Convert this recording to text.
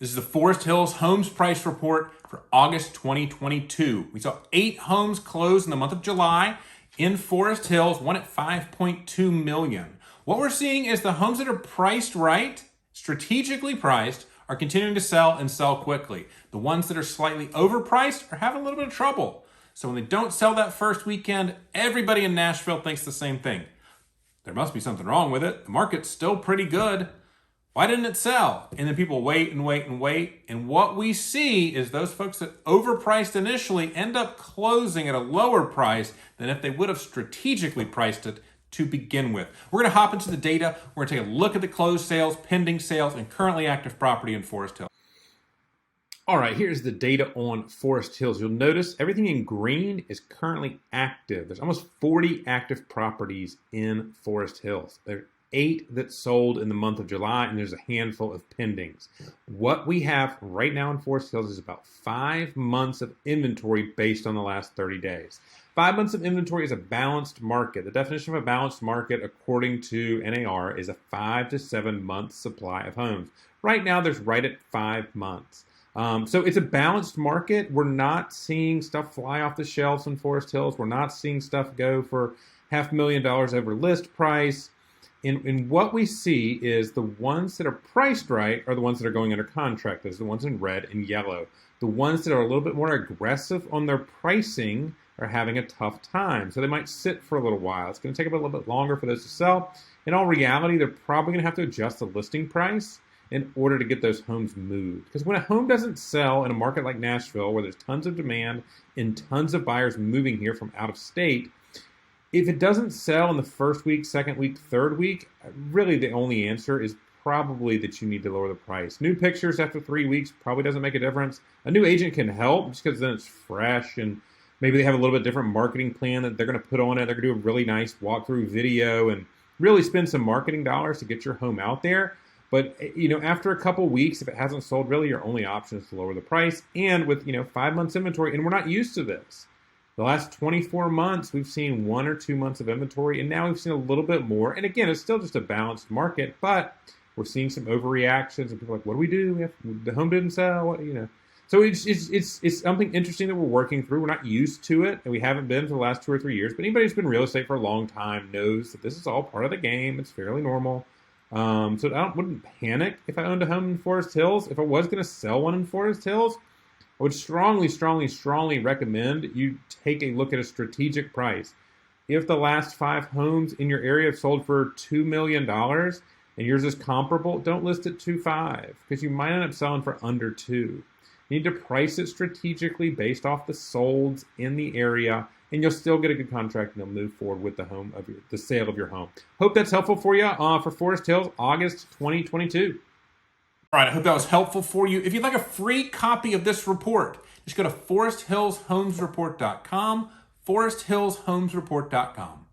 This is the Forest Hills Homes Price Report for August 2022. We saw 8 homes close in the month of July in Forest Hills, one at $5.2 million. What we're seeing is the homes that are priced right, strategically priced, are continuing to sell and sell quickly. The ones that are slightly overpriced are having a little bit of trouble. So when they don't sell that first weekend, everybody in Nashville thinks the same thing. There must be something wrong with it. The market's still pretty good. Why didn't it sell? And then people wait and wait and wait. And what we see is those folks that overpriced initially end up closing at a lower price than if they would have strategically priced it to begin with. We're going to hop into the data. We're going to take a look at the closed sales, pending sales, and currently active property in Forest Hills. All right, here's the data on Forest Hills. You'll notice everything in green is currently active. There's almost 40 active properties in Forest Hills. There are 8 that sold in the month of July, and there's a handful of pendings. What we have right now in Forest Hills is about 5 months of inventory based on the last 30 days. 5 months of inventory is a balanced market. The definition of a balanced market, according to NAR, is a 5 to 7 month supply of homes. Right now, there's right at 5 months. So it's a balanced market. We're not seeing stuff fly off the shelves in Forest Hills. We're not seeing stuff go for $500,000 over list price. And what we see is the ones that are priced right are the ones that are going under contract. Those are the ones in red and yellow. The ones that are a little bit more aggressive on their pricing are having a tough time. So they might sit for a little while. It's going to take a little bit longer for those to sell. In all reality, they're probably going to have to adjust the listing price in order to get those homes moved. Because when a home doesn't sell in a market like Nashville, where there's tons of demand and tons of buyers moving here from out of state, if it doesn't sell in the first week, second week, third week, really the only answer is probably that you need to lower the price. New pictures after 3 weeks probably doesn't make a difference. A new agent can help just because then it's fresh, and maybe they have a little bit different marketing plan that they're going to put on it. They're going to do a really nice walkthrough video and really spend some marketing dollars to get your home out there. But, after a couple weeks, if it hasn't sold, really your only option is to lower the price. And with, 5 months inventory, and we're not used to this. The last 24 months, we've seen 1 or 2 months of inventory, and now we've seen a little bit more. And again, it's still just a balanced market, but we're seeing some overreactions, and people are like, what do we do? The home didn't sell, So it's something interesting that we're working through. We're not used to it, and we haven't been for the last 2 or 3 years. But anybody who's been in real estate for a long time knows that this is all part of the game. It's fairly normal. So I wouldn't panic if I owned a home in Forest Hills. If I was going to sell one in Forest Hills, I would strongly, strongly, strongly recommend you take a look at a strategic price. If the last 5 homes in your area have sold for $2 million and yours is comparable, don't list it 2.5 because you might end up selling for under 2. You need to price it strategically based off the solds in the area, and you'll still get a good contract, and you'll move forward with the sale of your home. Hope that's helpful for you for Forest Hills, August 2022. All right, I hope that was helpful for you. If you'd like a free copy of this report, just go to foresthillshomesreport.com, foresthillshomesreport.com.